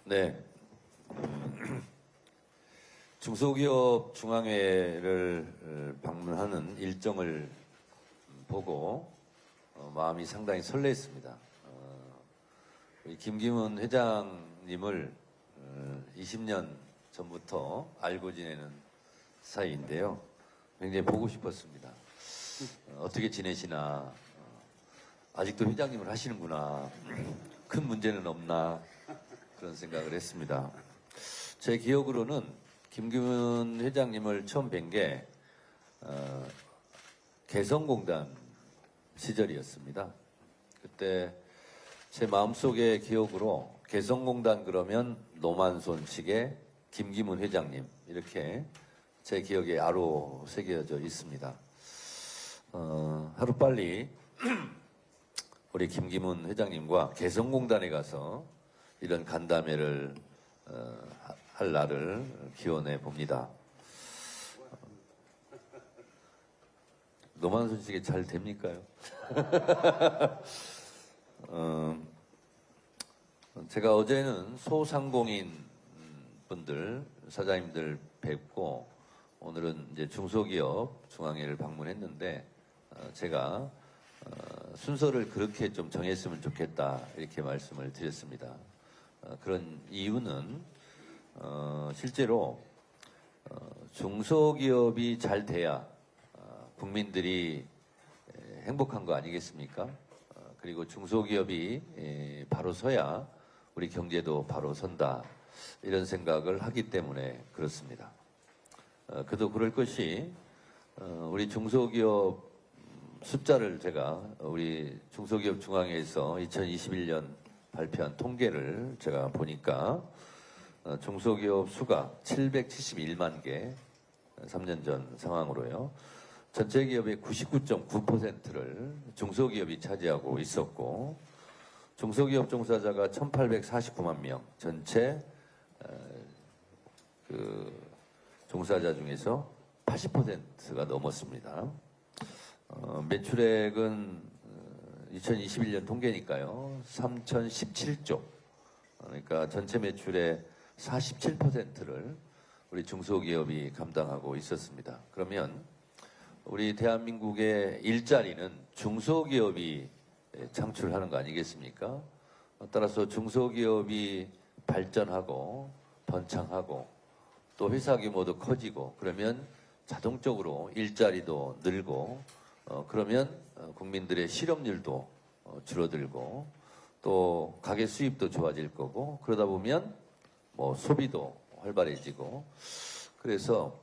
네. 중소기업 중앙회를 방문하는 일정을 보고 마음이 상당히 설레었습니다. 우리 김기문 회장님을 20년 전부터 알고 지내는 사이인데요. 굉장히 보고 싶었습니다. 어떻게 지내시나, 아직도 회장님을 하시는구나, 큰 문제는 없나, 그런 생각을 했습니다. 제 기억으로는 김기문 회장님을 처음 뵌 게 개성공단 시절이었습니다. 그때 제 마음속의 기억으로 개성공단 그러면 노만손 측의 김기문 회장님, 이렇게 제 기억에 아로 새겨져 있습니다. 하루빨리 우리 김기문 회장님과 개성공단에 가서 이런 간담회를 할 날을 기원해 봅니다. 노만손 씨에게 잘 됩니까요? 제가 어제는 소상공인 분들, 사장님들 뵙고 오늘은 이제 중소기업 중앙회를 방문했는데 제가 순서를 그렇게 좀 정했으면 좋겠다, 이렇게 말씀을 드렸습니다. 그런 이유는 실제로 중소기업이 잘 돼야 국민들이 행복한 거 아니겠습니까? 그리고 중소기업이 바로 서야 우리 경제도 바로 선다, 이런 생각을 하기 때문에 그렇습니다. 그도 그럴 것이 우리 중소기업 숫자를 제가 우리 중소기업 중앙회에서 2021년 발표한 통계를 제가 보니까 중소기업 수가 771만 개, 3년 전 상황으로요. 전체 기업의 99.9%를 중소기업이 차지하고 있었고, 중소기업 종사자가 1,849만 명, 전체 종사자 중에서 80%가 넘었습니다. 매출액은 2021년 통계니까요, 3,017조. 그러니까 전체 매출의 47%를 우리 중소기업이 감당하고 있었습니다. 그러면 우리 대한민국의 일자리는 중소기업이 창출하는 거 아니겠습니까? 따라서 중소기업이 발전하고 번창하고 또 회사 규모도 커지고 그러면 자동적으로 일자리도 늘고 그러면 국민들의 실업률도 줄어들고 또 가계 수입도 좋아질 거고, 그러다 보면 뭐 소비도 활발해지고, 그래서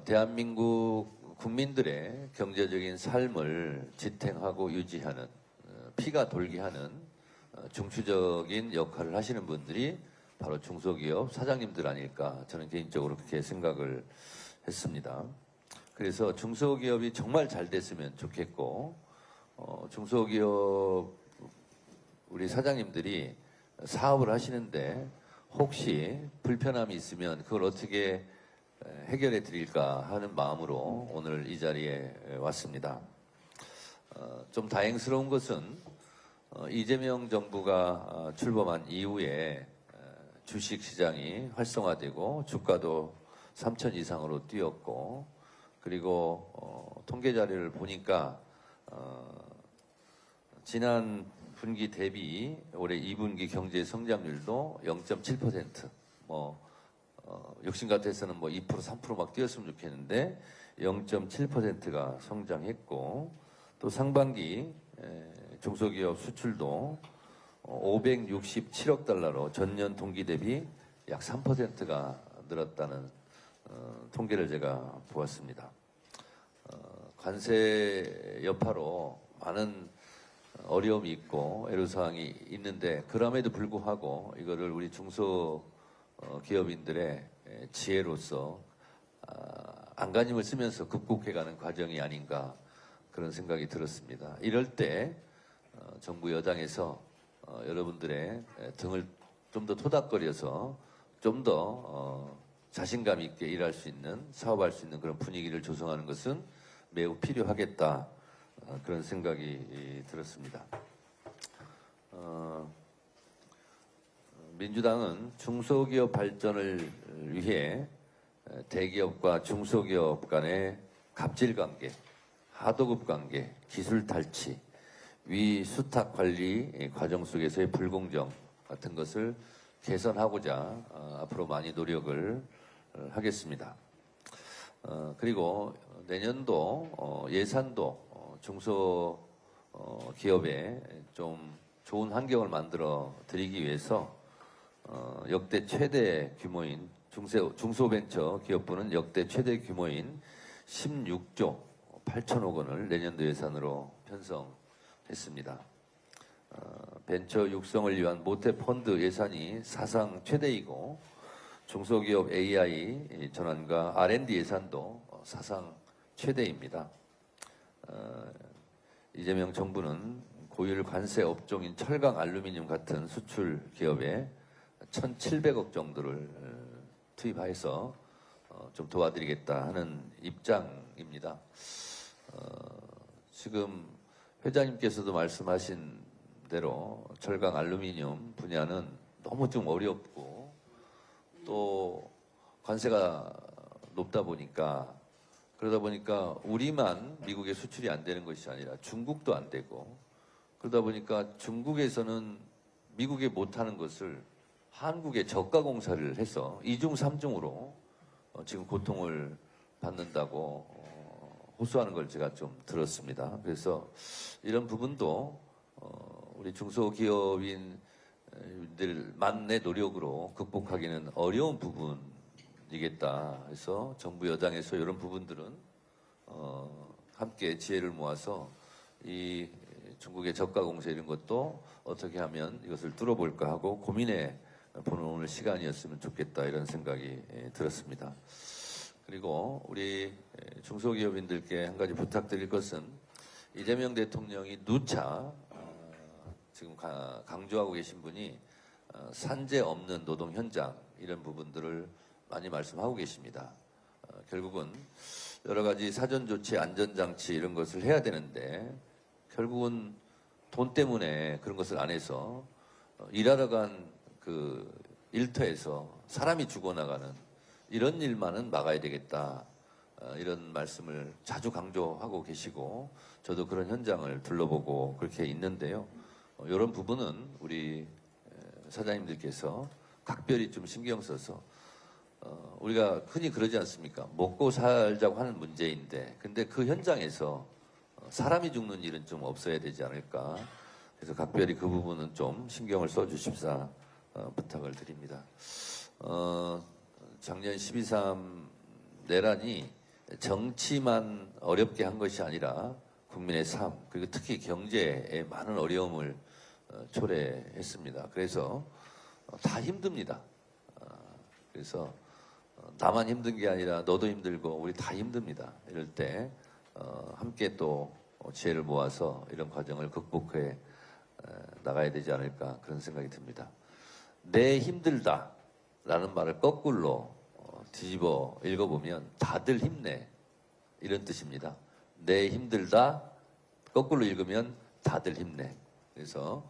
대한민국 국민들의 경제적인 삶을 지탱하고 유지하는, 피가 돌게 하는 중추적인 역할을 하시는 분들이 바로 중소기업 사장님들 아닐까, 저는 개인적으로 그렇게 생각을 했습니다. 그래서 중소기업이 정말 잘 됐으면 좋겠고, 중소기업 우리 사장님들이 사업을 하시는데 혹시 불편함이 있으면 그걸 어떻게 해결해 드릴까 하는 마음으로 오늘 이 자리에 왔습니다. 좀 다행스러운 것은 이재명 정부가 출범한 이후에 주식시장이 활성화되고 주가도 3천 이상으로 뛰었고, 그리고 통계 자료를 보니까 지난 분기 대비 올해 2분기 경제 성장률도 0.7%, 욕심 같아서는 2%, 3% 막 뛰었으면 좋겠는데 0.7%가 성장했고, 또 상반기 중소기업 수출도 567억 달러로 전년 동기 대비 약 3%가 늘었다는 통계를 제가 보았습니다. 관세 여파로 많은 어려움이 있고 애로사항이 있는데, 그럼에도 불구하고 이거를 우리 중소기업인들의 지혜로서 안간힘을 쓰면서 극복해가는 과정이 아닌가, 그런 생각이 들었습니다. 이럴 때 정부 여당에서 여러분들의 등을 좀 더 토닥거려서 좀 더 자신감 있게 일할 수 있는, 사업할 수 있는 그런 분위기를 조성하는 것은 매우 필요하겠다, 그런 생각이 들었습니다. 민주당은 중소기업 발전을 위해 대기업과 중소기업 간의 갑질 관계, 하도급 관계, 기술 탈취, 위수탁 관리 과정 속에서의 불공정 같은 것을 개선하고자 앞으로 많이 노력을 하겠습니다. 그리고 내년도 예산도 중소기업에 좀 좋은 환경을 만들어 드리기 위해서 역대 최대 규모인 중소벤처 기업부는 역대 최대 규모인 16조 8천억 원을 내년도 예산으로 편성했습니다. 벤처 육성을 위한 모태 펀드 예산이 사상 최대이고 중소기업 AI 전환과 R&D 예산도 사상 최대입니다. 이재명 정부는 고율 관세 업종인 철강 알루미늄 같은 수출 기업에 1,700억 정도를 투입해서 좀 도와드리겠다 하는 입장입니다. 지금 회장님께서도 말씀하신 대로 철강 알루미늄 분야는 너무 좀 어렵고 또 관세가 높다 보니까 그러다 보니까 우리만 미국에 수출이 안 되는 것이 아니라 중국도 안 되고 그러다 보니까 중국에서는 미국에 못하는 것을 한국에 저가 공사를 해서 이중 삼중으로 지금 고통을 받는다고 호소하는 걸 제가 좀 들었습니다. 그래서 이런 부분도 우리 중소기업인들만의 노력으로 극복하기는 어려운 부분이겠다 해서 정부 여당에서 이런 부분들은 함께 지혜를 모아서 이 중국의 저가 공사 이런 것도 어떻게 하면 이것을 뚫어볼까 하고 고민해 보는 오늘 시간이었으면 좋겠다 이런 생각이 들었습니다. 그리고 우리 중소기업인들께 한 가지 부탁드릴 것은 이재명 대통령이 누차 지금 강조하고 계신 분이 산재 없는 노동 현장 이런 부분들을 많이 말씀하고 계십니다. 결국은 여러 가지 사전 조치, 안전 장치 이런 것을 해야 되는데 결국은 돈 때문에 그런 것을 안 해서 일하러 간 그 일터에서 사람이 죽어나가는 이런 일만은 막아야 되겠다. 이런 말씀을 자주 강조하고 계시고 저도 그런 현장을 둘러보고 그렇게 있는데요. 이런 부분은 우리 사장님들께서 각별히 좀 신경 써서 우리가 흔히 그러지 않습니까? 먹고 살자고 하는 문제인데 근데 그 현장에서 사람이 죽는 일은 좀 없어야 되지 않을까. 그래서 각별히 그 부분은 좀 신경을 써주십사 부탁을 드립니다. 작년 12.3 내란이 정치만 어렵게 한 것이 아니라 국민의 삶 그리고 특히 경제에 많은 어려움을 초래했습니다. 그래서 다 힘듭니다. 그래서 나만 힘든 게 아니라 너도 힘들고 우리 다 힘듭니다. 이럴 때 함께 또 지혜를 모아서 이런 과정을 극복해 나가야 되지 않을까 그런 생각이 듭니다. 내 힘들다 라는 말을 거꾸로 뒤집어 읽어보면 다들 힘내 이런 뜻입니다. 내 힘들다 거꾸로 읽으면 다들 힘내. 그래서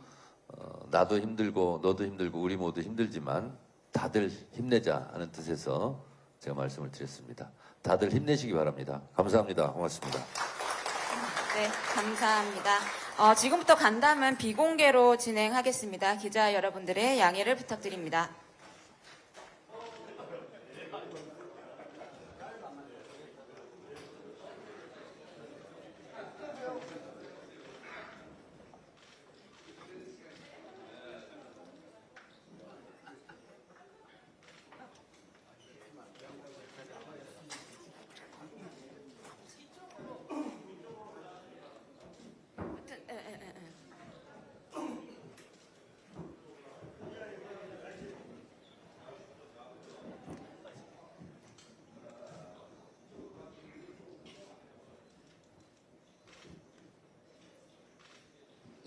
나도 힘들고 너도 힘들고 우리 모두 힘들지만 다들 힘내자 하는 뜻에서 제가 말씀을 드렸습니다. 다들 힘내시기 바랍니다. 감사합니다. 고맙습니다. 네, 감사합니다. 지금부터 간담은 비공개로 진행하겠습니다. 기자 여러분들의 양해를 부탁드립니다.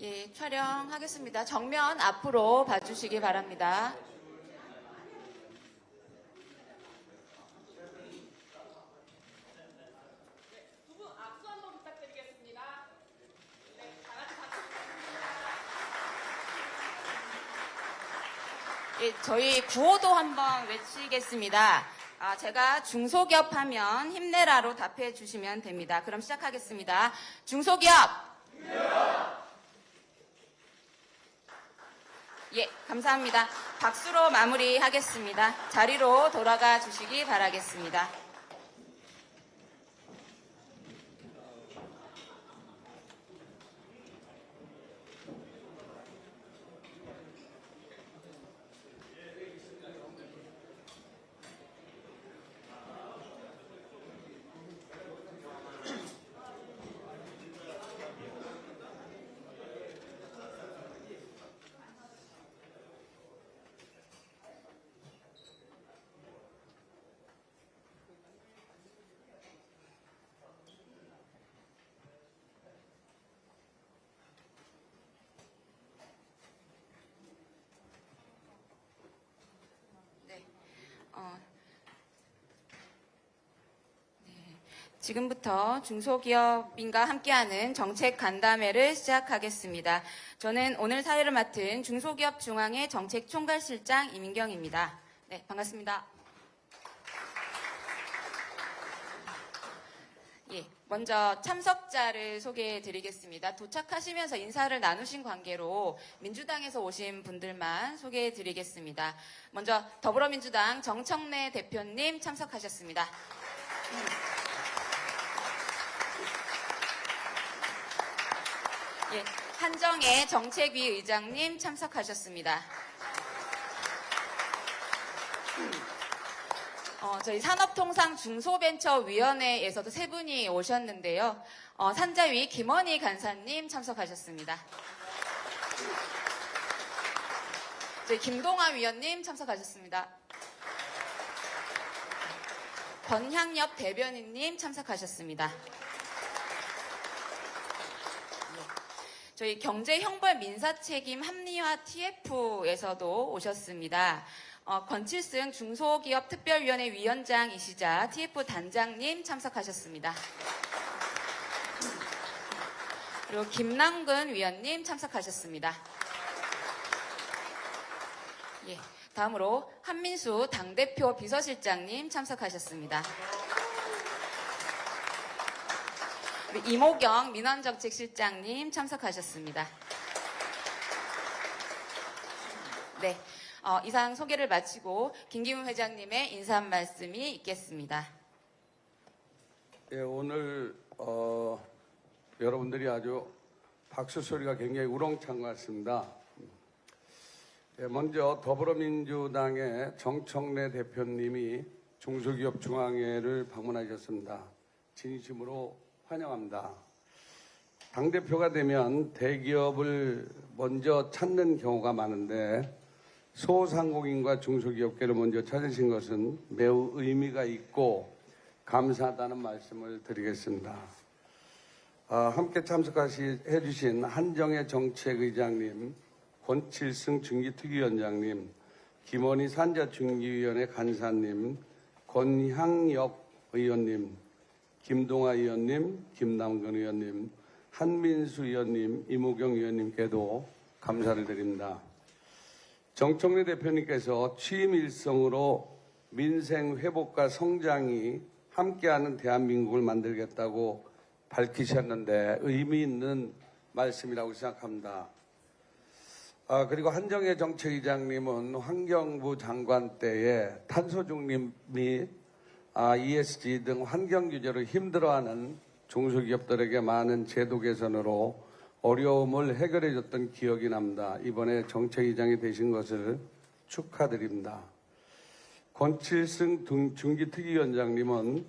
예, 촬영하겠습니다. 정면 앞으로 봐주시기 바랍니다. 예, 저희 구호도 한번 외치겠습니다. 제가 중소기업 하면 힘내라로 답해 주시면 됩니다. 그럼 시작하겠습니다. 중소기업! 예, 감사합니다. 박수로 마무리하겠습니다. 자리로 돌아가 주시기 바라겠습니다. 지금부터 중소기업인과 함께하는 정책 간담회를 시작하겠습니다. 저는 오늘 사회를 맡은 중소기업 중앙회 정책총괄실장 이민경입니다. 네, 반갑습니다. 예, 먼저 참석자를 소개해 드리겠습니다. 도착하시면서 인사를 나누신 관계로 민주당에서 오신 분들만 소개해 드리겠습니다. 먼저 더불어민주당 정청래 대표님 참석하셨습니다. 예, 한정혜 정책위 의장님 참석하셨습니다. 저희 산업통상중소벤처위원회에서도 세 분이 오셨는데요. 산자위 김원희 간사님 참석하셨습니다. 저희 김동아 위원님 참석하셨습니다. 권향엽 대변인님 참석하셨습니다. 저희 경제형벌 민사책임 합리화 TF에서도 오셨습니다. 권칠승 중소기업 특별위원회 위원장이시자 TF 단장님 참석하셨습니다. 그리고 김남근 위원님 참석하셨습니다. 예, 다음으로 한민수 당대표 비서실장님 참석하셨습니다. 이모경 민원정책실장님 참석하셨습니다. 네, 이상 소개를 마치고 김기문 회장님의 인사 말씀이 있겠습니다. 예, 오늘 여러분들이 아주 박수 소리가 굉장히 우렁찬 것 같습니다. 예, 먼저 더불어민주당의 정청래 대표님이 중소기업 중앙회를 방문하셨습니다. 진심으로 환영합니다. 당대표가 되면 대기업을 먼저 찾는 경우가 많은데 소상공인과 중소기업계를 먼저 찾으신 것은 매우 의미가 있고 감사하다는 말씀을 드리겠습니다. 함께 참석해 주신 한정혜 정책의장님, 권칠승 중기특위위원장님, 김원희 산자중기위원회 간사님, 권향엽 의원님, 김동아 의원님, 김남근 의원님, 한민수 의원님, 이모경 의원님께도 감사를 드립니다. 정청래 대표님께서 취임 일성으로 민생 회복과 성장이 함께하는 대한민국을 만들겠다고 밝히셨는데 의미 있는 말씀이라고 생각합니다. 그리고 한정혜 정책의장님은 환경부 장관 때에 탄소 중립 및 ESG 등 환경 규제로 힘들어하는 중소기업들에게 많은 제도 개선으로 어려움을 해결해줬던 기억이 납니다. 이번에 정책위장이 되신 것을 축하드립니다. 권칠승 중기특위위원장님은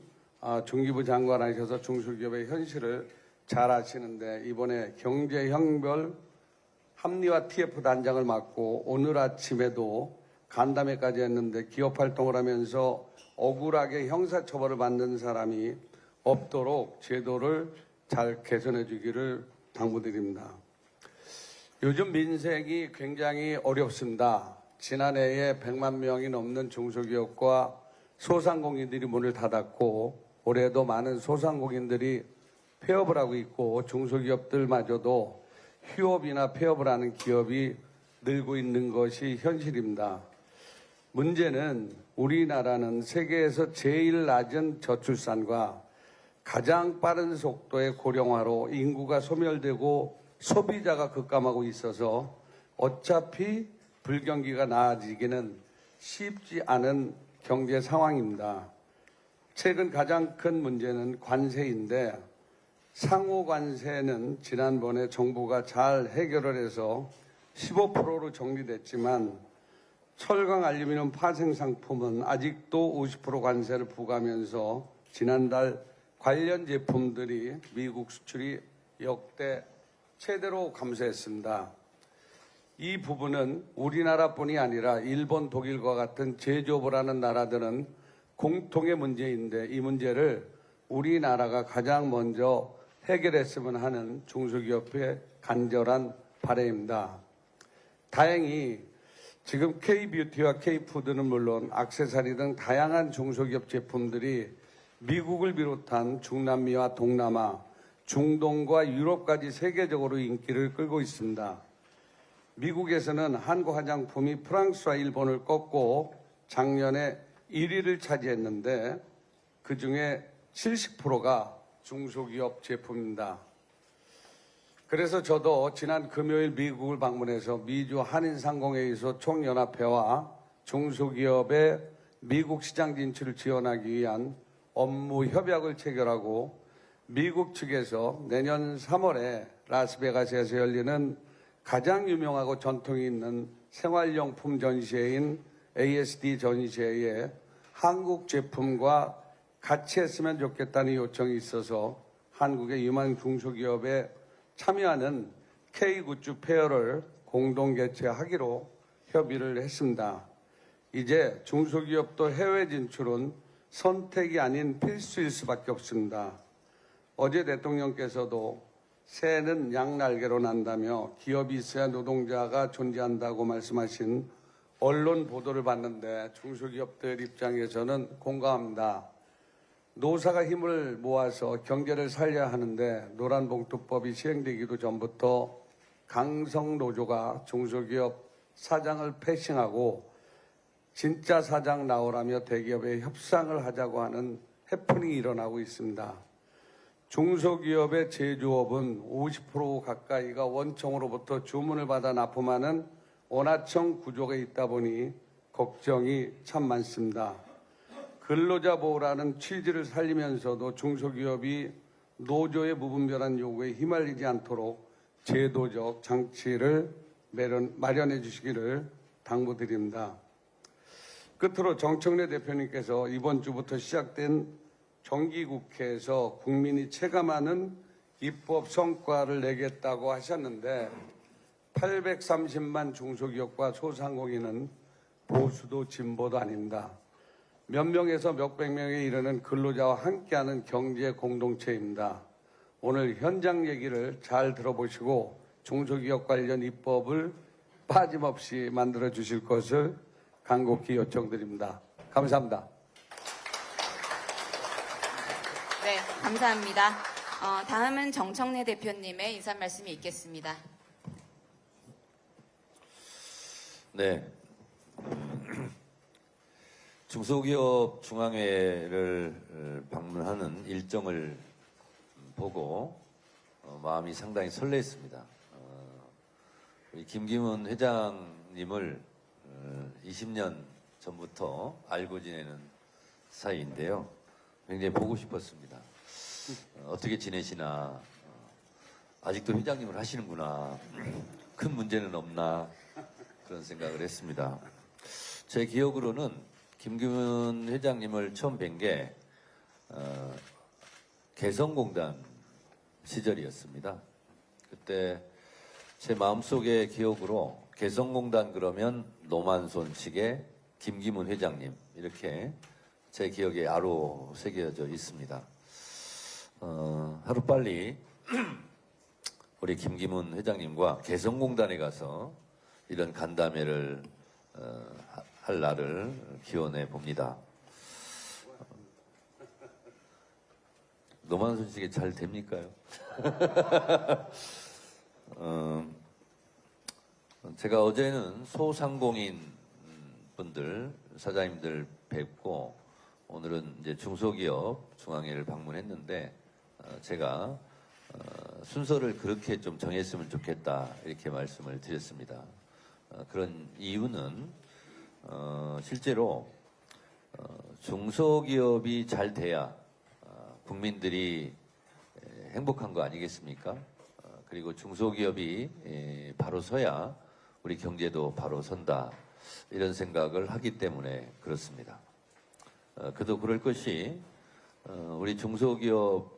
중기부 장관 하셔서 중소기업의 현실을 잘 아시는데 이번에 경제형별 합리화 TF 단장을 맡고 오늘 아침에도 간담회까지 했는데 기업 활동을 하면서 억울하게 형사처벌을 받는 사람이 없도록 제도를 잘 개선해 주기를 당부드립니다. 요즘 민생이 굉장히 어렵습니다. 지난해에 100만 명이 넘는 중소기업과 소상공인들이 문을 닫았고 올해도 많은 소상공인들이 폐업을 하고 있고 중소기업들마저도 휴업이나 폐업을 하는 기업이 늘고 있는 것이 현실입니다. 문제는 우리나라는 세계에서 제일 낮은 저출산과 가장 빠른 속도의 고령화로 인구가 소멸되고 소비자가 급감하고 있어서 어차피 불경기가 나아지기는 쉽지 않은 경제 상황입니다. 최근 가장 큰 문제는 관세인데 상호 관세는 지난번에 정부가 잘 해결을 해서 15%로 정리됐지만 철강 알루미늄 파생 상품은 아직도 50% 관세를 부과하면서 지난달 관련 제품들이 미국 수출이 역대 최대로 감소했습니다. 이 부분은 우리나라뿐이 아니라 일본, 독일과 같은 제조업을 하는 나라들은 공통의 문제인데 이 문제를 우리나라가 가장 먼저 해결했으면 하는 중소기업의 간절한 바람입니다. 다행히 지금 K뷰티와 K푸드는 물론 액세서리 등 다양한 중소기업 제품들이 미국을 비롯한 중남미와 동남아, 중동과 유럽까지 세계적으로 인기를 끌고 있습니다. 미국에서는 한국 화장품이 프랑스와 일본을 꺾고 작년에 1위를 차지했는데 그중에 70%가 중소기업 제품입니다. 그래서 저도 지난 금요일 미국을 방문해서 미주 한인상공회의소 총연합회와 중소기업의 미국 시장 진출을 지원하기 위한 업무 협약을 체결하고 미국 측에서 내년 3월에 라스베가스에서 열리는 가장 유명하고 전통이 있는 생활용품 전시회인 ASD 전시회에 한국 제품과 같이 했으면 좋겠다는 요청이 있어서 한국의 유망 중소기업에 참여하는 K굿즈 페어를 공동 개최하기로 협의를 했습니다. 이제 중소기업도 해외 진출은 선택이 아닌 필수일 수밖에 없습니다. 어제 대통령께서도 새는 양날개로 난다며 기업이 있어야 노동자가 존재한다고 말씀하신 언론 보도를 봤는데 중소기업들 입장에서는 공감합니다. 노사가 힘을 모아서 경제를 살려야 하는데 노란봉투법이 시행되기도 전부터 강성노조가 중소기업 사장을 패싱하고 진짜 사장 나오라며 대기업에 협상을 하자고 하는 해프닝이 일어나고 있습니다. 중소기업의 제조업은 50% 가까이가 원청으로부터 주문을 받아 납품하는 원하청 구조가 있다 보니 걱정이 참 많습니다. 근로자 보호라는 취지를 살리면서도 중소기업이 노조의 무분별한 요구에 휘말리지 않도록 제도적 장치를 마련해 주시기를 당부드립니다. 끝으로 정청래 대표님께서 이번 주부터 시작된 정기국회에서 국민이 체감하는 입법 성과를 내겠다고 하셨는데 830만 중소기업과 소상공인은 보수도 진보도 아닙니다. 몇 명에서 몇백 명에 이르는 근로자와 함께하는 경제 공동체입니다. 오늘 현장 얘기를 잘 들어보시고 중소기업 관련 입법을 빠짐없이 만들어 주실 것을 간곡히 요청드립니다. 감사합니다. 네, 감사합니다. 다음은 정청래 대표님의 인사 말씀이 있겠습니다. 네. 중소기업 중앙회를 방문하는 일정을 보고 마음이 상당히 설레었습니다. 우리 김기문 회장님을 20년 전부터 알고 지내는 사이인데요. 굉장히 보고 싶었습니다. 어떻게 지내시나, 아직도 회장님을 하시는구나, 큰 문제는 없나, 그런 생각을 했습니다. 제 기억으로는 김기문 회장님을 처음 뵌 게 개성공단 시절이었습니다. 그때 제 마음속의 기억으로 개성공단 그러면 노만손 측의 김기문 회장님, 이렇게 제 기억에 아로 새겨져 있습니다. 하루빨리 우리 김기문 회장님과 개성공단에 가서 이런 간담회를 할 날을 기원해 봅니다. 노만손 측에 잘 됩니까요? 제가 어제는 소상공인 분들 사장님들 뵙고 오늘은 이제 중소기업 중앙회를 방문했는데 제가 순서를 그렇게 좀 정했으면 좋겠다 이렇게 말씀을 드렸습니다. 그런 이유는 실제로 중소기업이 잘 돼야 국민들이 행복한 거 아니겠습니까? 그리고 중소기업이 바로 서야 우리 경제도 바로 선다 이런 생각을 하기 때문에 그렇습니다. 그도 그럴 것이 우리 중소기업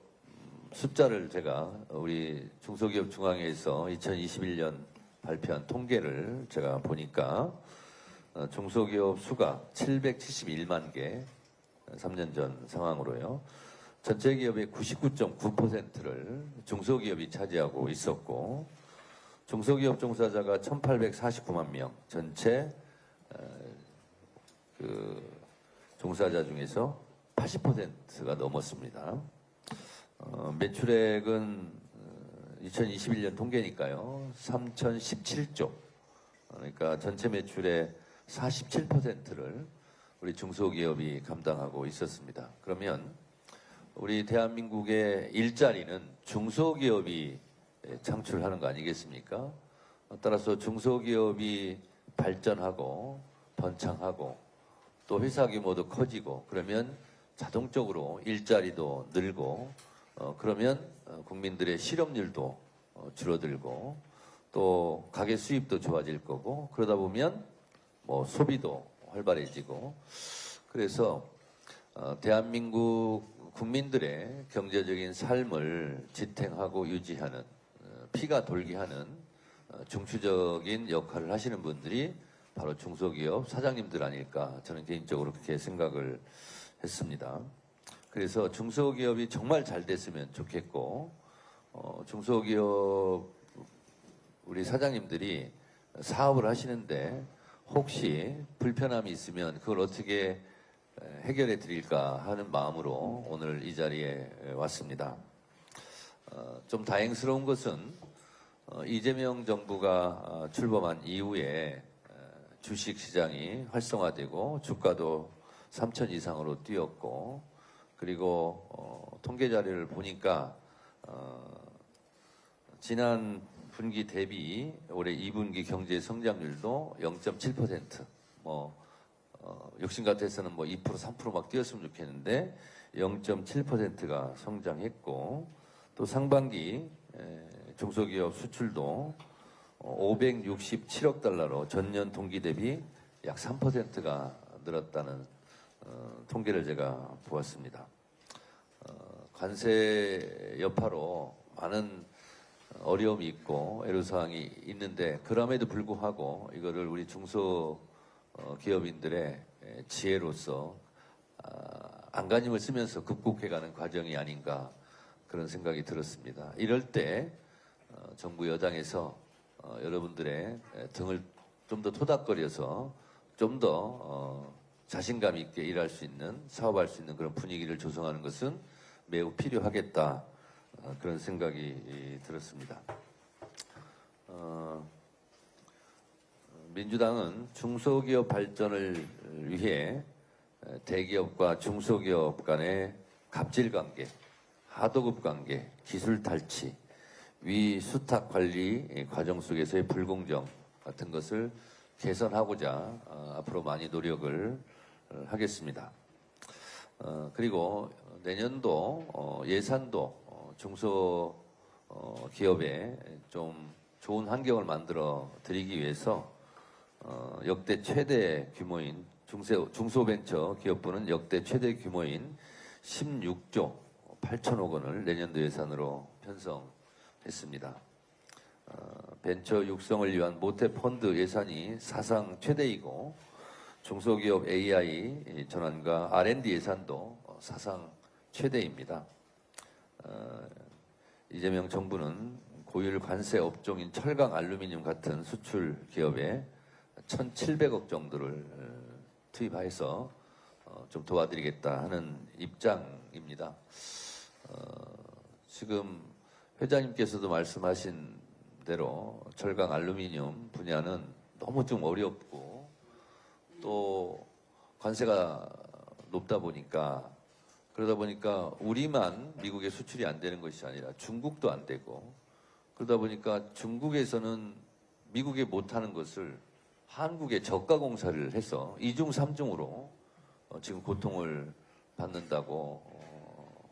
숫자를 제가 우리 중소기업 중앙회에서 2021년 발표한 통계를 제가 보니까 중소기업 수가 771만 개, 3년 전 상황으로요. 전체 기업의 99.9%를 중소기업이 차지하고 있었고, 중소기업 종사자가 1,849만 명, 전체 그 종사자 중에서 80%가 넘었습니다. 매출액은 2021년 통계니까요. 3,017조. 그러니까 전체 매출의 47%를 우리 중소기업이 감당하고 있었습니다. 그러면 우리 대한민국의 일자리는 중소기업이 창출하는 거 아니겠습니까? 따라서 중소기업이 발전하고 번창하고 또 회사 규모도 커지고 그러면 자동적으로 일자리도 늘고 그러면 국민들의 실업률도 줄어들고 또 가계 수입도 좋아질 거고 그러다 보면 뭐 소비도 활발해지고 그래서 대한민국 국민들의 경제적인 삶을 지탱하고 유지하는 피가 돌게 하는 중추적인 역할을 하시는 분들이 바로 중소기업 사장님들 아닐까 저는 개인적으로 그렇게 생각을 했습니다. 그래서 중소기업이 정말 잘 됐으면 좋겠고 중소기업 우리 사장님들이 사업을 하시는데 혹시 불편함이 있으면 그걸 어떻게 해결해 드릴까 하는 마음으로 오늘 이 자리에 왔습니다. 좀 다행스러운 것은 이재명 정부가 출범한 이후에 주식시장이 활성화되고 주가도 3천 이상으로 뛰었고 그리고 통계 자료를 보니까 지난 분기 대비 올해 2분기 경제 성장률도 0.7% 욕심 같아서는 2% 3% 막 뛰었으면 좋겠는데 0.7%가 성장했고 또 상반기 중소기업 수출도 567억 달러로 전년 동기 대비 약 3%가 늘었다는 통계를 제가 보았습니다. 관세 여파로 많은 어려움이 있고 애로사항이 있는데 그럼에도 불구하고 이거를 우리 중소기업인들의 지혜로서 안간힘을 쓰면서 극복해가는 과정이 아닌가 그런 생각이 들었습니다. 이럴 때 정부 여당에서 여러분들의 등을 좀 더 토닥거려서 좀 더 자신감 있게 일할 수 있는 사업할 수 있는 그런 분위기를 조성하는 것은 매우 필요하겠다 그런 생각이 들었습니다. 민주당은 중소기업 발전을 위해 대기업과 중소기업 간의 갑질관계, 하도급 관계, 기술 탈취, 위수탁 관리 과정 속에서의 불공정 같은 것을 개선하고자 앞으로 많이 노력을 하겠습니다. 그리고 내년도 예산도 중소기업에 좀 좋은 환경을 만들어 드리기 위해서 역대 최대 규모인 중소벤처 기업부는 역대 최대 규모인 16조 8천억 원을 내년도 예산으로 편성했습니다. 벤처 육성을 위한 모태 펀드 예산이 사상 최대이고 중소기업 AI 전환과 R&D 예산도 사상 최대입니다. 이재명 정부는 고율 관세 업종인 철강, 알루미늄 같은 수출 기업에 1,700억 정도를 투입해서 좀 도와드리겠다 하는 입장입니다. 지금 회장님께서도 말씀하신 대로 철강, 알루미늄 분야는 너무 좀 어렵고 또 관세가 높다 보니까 그러다 보니까 우리만 미국에 수출이 안 되는 것이 아니라 중국도 안 되고 그러다 보니까 중국에서는 미국에 못하는 것을 한국에 저가 공사를 해서 이중 삼중으로 지금 고통을 받는다고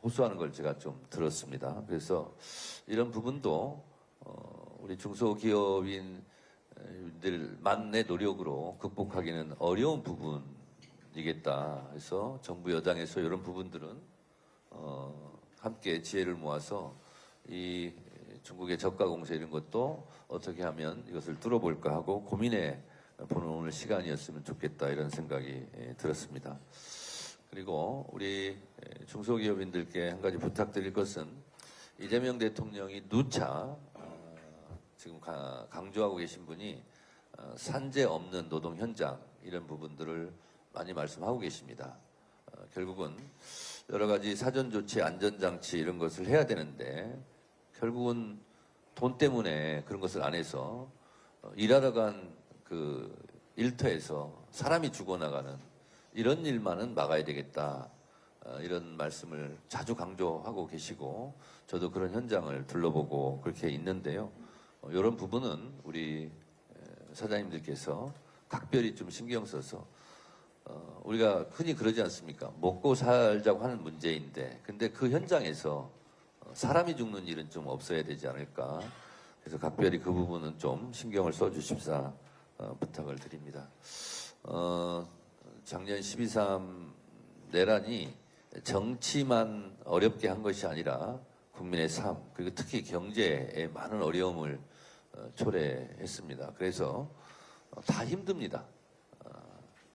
호소하는 걸 제가 좀 들었습니다. 그래서 이런 부분도 우리 중소기업인들만의 노력으로 극복하기는 어려운 부분이겠다. 그래서 정부 여당에서 이런 부분들은 함께 지혜를 모아서 이 중국의 저가 공세 이런 것도 어떻게 하면 이것을 뚫어볼까 하고 고민해 보는 오늘 시간이었으면 좋겠다 이런 생각이 들었습니다. 그리고 우리 중소기업인들께 한 가지 부탁드릴 것은 이재명 대통령이 누차 지금 강조하고 계신 분이 산재 없는 노동 현장 이런 부분들을 많이 말씀하고 계십니다. 결국은 여러 가지 사전 조치, 안전 장치 이런 것을 해야 되는데 결국은 돈 때문에 그런 것을 안 해서 일하러 간 그 일터에서 사람이 죽어나가는 이런 일만은 막아야 되겠다. 이런 말씀을 자주 강조하고 계시고 저도 그런 현장을 둘러보고 그렇게 있는데요. 이런 부분은 우리 사장님들께서 각별히 좀 신경 써서 우리가 흔히 그러지 않습니까? 먹고 살자고 하는 문제인데 근데 그 현장에서 사람이 죽는 일은 좀 없어야 되지 않을까. 그래서 각별히 그 부분은 좀 신경을 써주십사 부탁을 드립니다. 작년 12.3 내란이 정치만 어렵게 한 것이 아니라 국민의 삶 그리고 특히 경제에 많은 어려움을 초래했습니다. 그래서 다 힘듭니다.